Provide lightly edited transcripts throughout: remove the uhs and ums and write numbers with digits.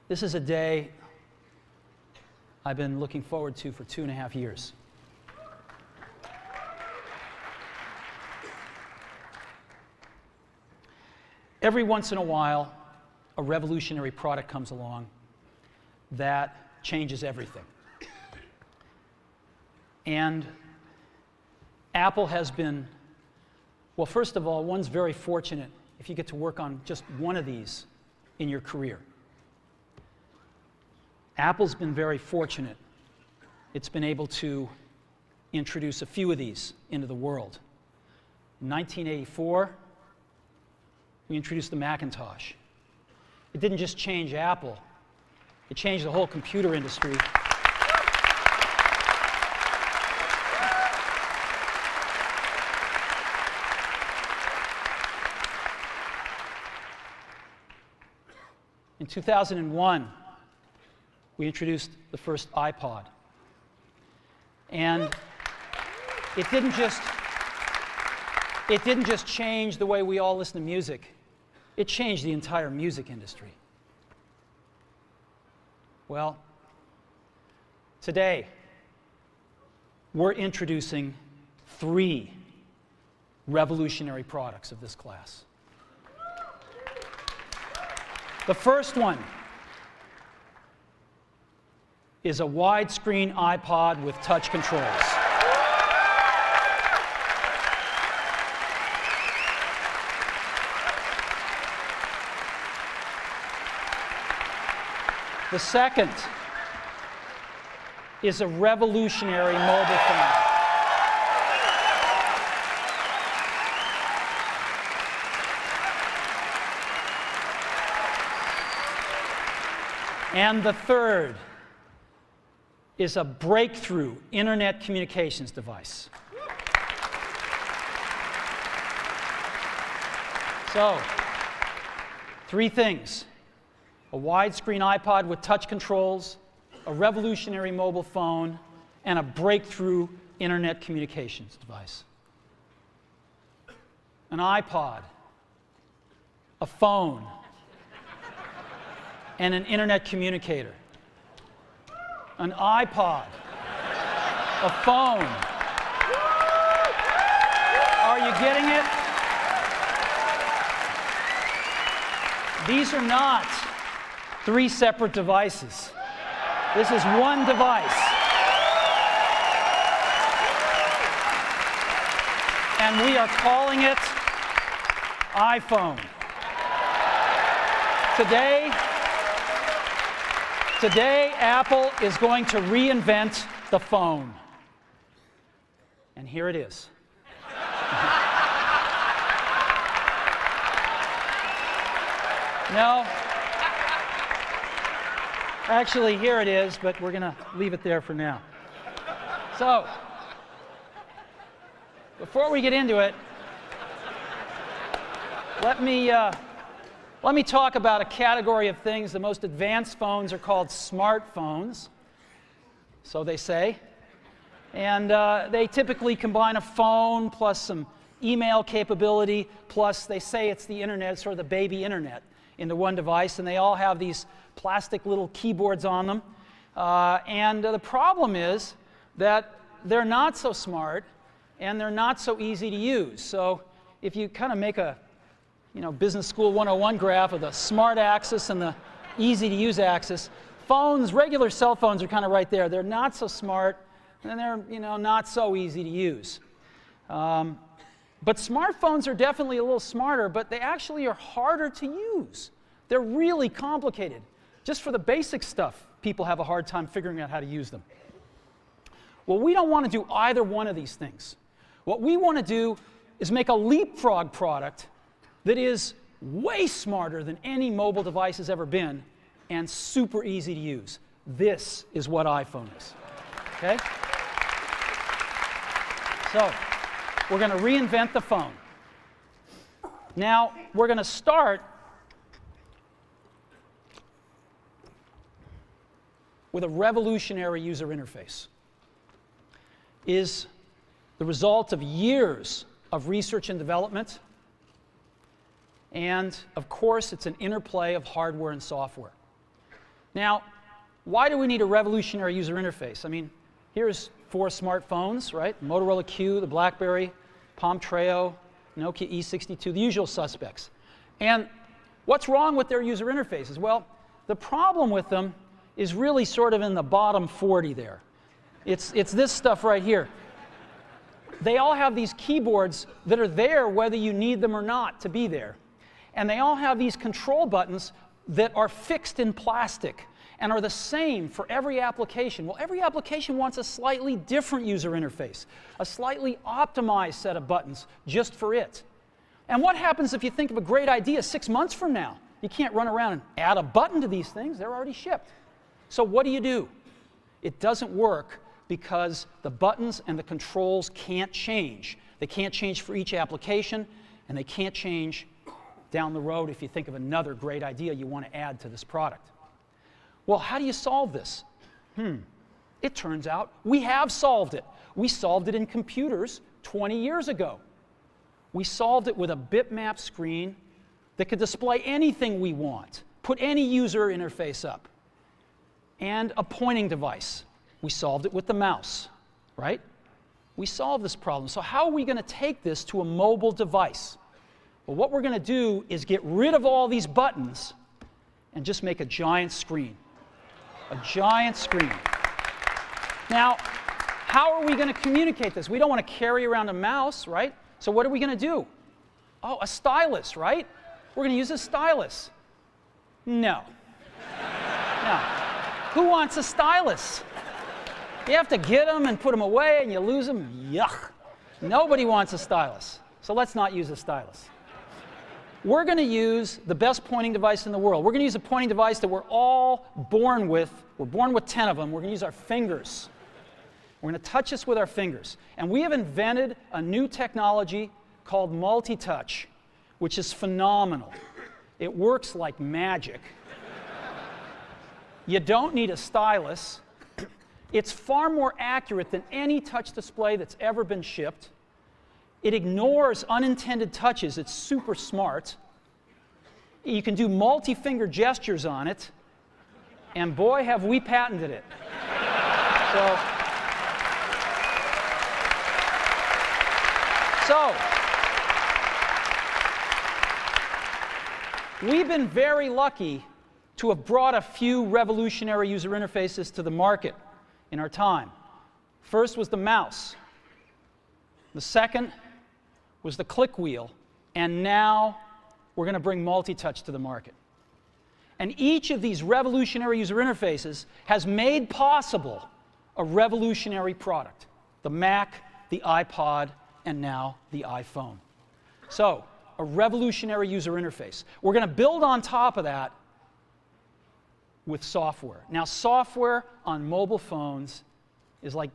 This is a day I've been looking forward to for 2.5 years. Every once in a while, a revolutionary product comes along that changes everything. And Apple has been, well, first of all, one's very fortunate if you get to work on just one of these in your career. Apple's been very fortunate. It's been able to introduce a few of these into the world. In 1984, we introduced the Macintosh. It didn't just change Apple, it changed the whole computer industry. In 2001, we introduced the first iPod. And it didn't just change the way we all listen to music. It changed the entire music industry. Well, today, we're introducing 3 revolutionary products of this class. The first one is a widescreen iPod with touch controls. The second is a revolutionary mobile phone. And the third is a breakthrough internet communications device. So, 3 things: a widescreen iPod with touch controls, a revolutionary mobile phone, and a breakthrough internet communications device. An iPod, a phone, and an internet communicator. An iPod, a phone. Are you getting it? These are not 3 separate devices. This is one device. And we are calling it iPhone. Today, Apple is going to reinvent the phone. And here it is. No. Actually, here it is, but we're going to leave it there for now. So, before we get into it, let me talk about a category of things. The most advanced phones are called smartphones, so they say. And they typically combine a phone plus some email capability, plus they say it's the internet, sort of the baby internet, into one device, and they all have these plastic little keyboards on them. The problem is that they're not so smart, and they're not so easy to use. So if you kind of make a Business School 101 graph of the smart axis and the easy to use axis, phones, regular cell phones are kind of right there. They're not so smart, and they're not so easy to use. But smartphones are definitely a little smarter, but they actually are harder to use. They're really complicated. Just for the basic stuff, people have a hard time figuring out how to use them. Well, we don't want to do either one of these things. What we want to do is make a leapfrog product that is way smarter than any mobile device has ever been and super easy to use. This is what iPhone is. Okay? So, we're going to reinvent the phone. Now, we're going to start with a revolutionary user interface. Is the result of years of research and development. And, of course, it's an interplay of hardware and software. Now, why do we need a revolutionary user interface? I mean, here's 4 smartphones, right? Motorola Q, the BlackBerry, Palm Treo, Nokia E62, the usual suspects. And what's wrong with their user interfaces? Well, the problem with them is really sort of in the bottom 40 there. It's this stuff right here. They all have these keyboards that are there whether you need them or not to be there. And they all have these control buttons that are fixed in plastic and are the same for every application. Well, every application wants a slightly different user interface, a slightly optimized set of buttons just for it. And what happens if you think of a great idea 6 months from now? You can't run around and add a button to these things. They're already shipped. So what do? It doesn't work because the buttons and the controls can't change. They can't change for each application, and they can't change down the road if you think of another great idea you want to add to this product. Well, how do you solve this? It turns out we have solved it. We solved it in computers 20 years ago. We solved it with a bitmap screen that could display anything we want, put any user interface up, and a pointing device. We solved it with the mouse, right? We solved this problem. So how are we going to take this to a mobile device? Well, what we're going to do is get rid of all these buttons and just make a giant screen. A giant screen. Now, how are we going to communicate this? We don't want to carry around a mouse, right? So what are we going to do? Oh, a stylus, right? We're going to use a stylus. No. No. Who wants a stylus? You have to get them and put them away and you lose them. Yuck. Nobody wants a stylus. So let's not use a stylus. We're going to use the best pointing device in the world. We're going to use a pointing device that we're all born with. We're born with 10 of them. We're going to use our fingers. We're going to touch this with our fingers. And we have invented a new technology called multi-touch, which is phenomenal. It works like magic. You don't need a stylus. It's far more accurate than any touch display that's ever been shipped. It ignores unintended touches. It's super smart. You can do multi-finger gestures on it. And boy, have we patented it. So, we've been very lucky to have brought a few revolutionary user interfaces to the market in our time. First was the mouse. The second was the click wheel. And now we're going to bring multi-touch to the market. And each of these revolutionary user interfaces has made possible a revolutionary product. The Mac, the iPod, and now the iPhone. So, a revolutionary user interface. We're going to build on top of that with software. Now, software on mobile phones is like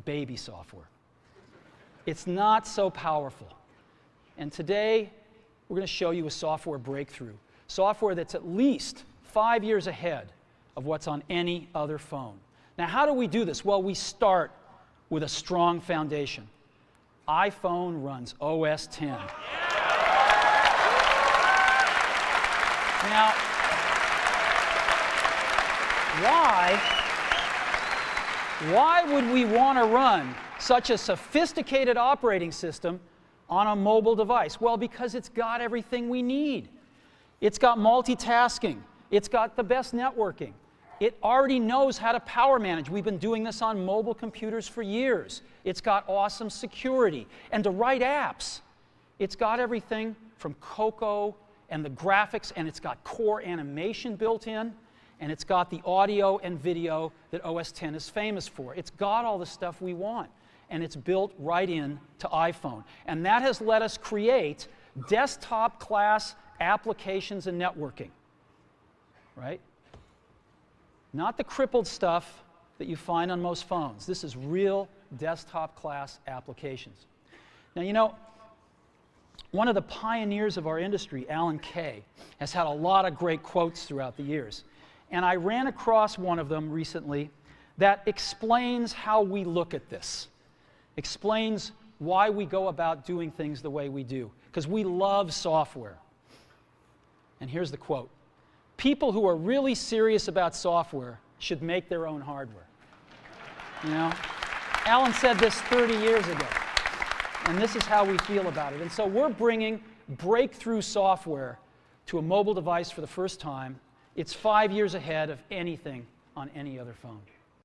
baby software. It's not so powerful. And today, we're going to show you a software breakthrough. Software that's at least 5 years ahead of what's on any other phone. Now, how do we do this? Well, we start with a strong foundation. iPhone runs OS X. Now, why would we want to run such a sophisticated operating system on a mobile device? Well, because it's got everything we need. It's got multitasking. It's got the best networking. It already knows how to power manage. We've been doing this on mobile computers for years. It's got awesome security. And to write apps, it's got everything from Cocoa and the graphics, and it's got core animation built in, and it's got the audio and video that OS X is famous for. It's got all the stuff we want, and it's built right in to iPhone. And that has let us create desktop-class applications and networking, right? Not the crippled stuff that you find on most phones. This is real desktop-class applications. Now, you know, one of the pioneers of our industry, Alan Kay, has had a lot of great quotes throughout the years. And I ran across one of them recently that explains how we look at this, explains why we go about doing things the way we do, because we love software. And here's the quote. people who are really serious about software should make their own hardware. You know? Alan said this 30 years ago, and this is how we feel about it. And so we're bringing breakthrough software to a mobile device for the first time. It's 5 years ahead of anything on any other phone.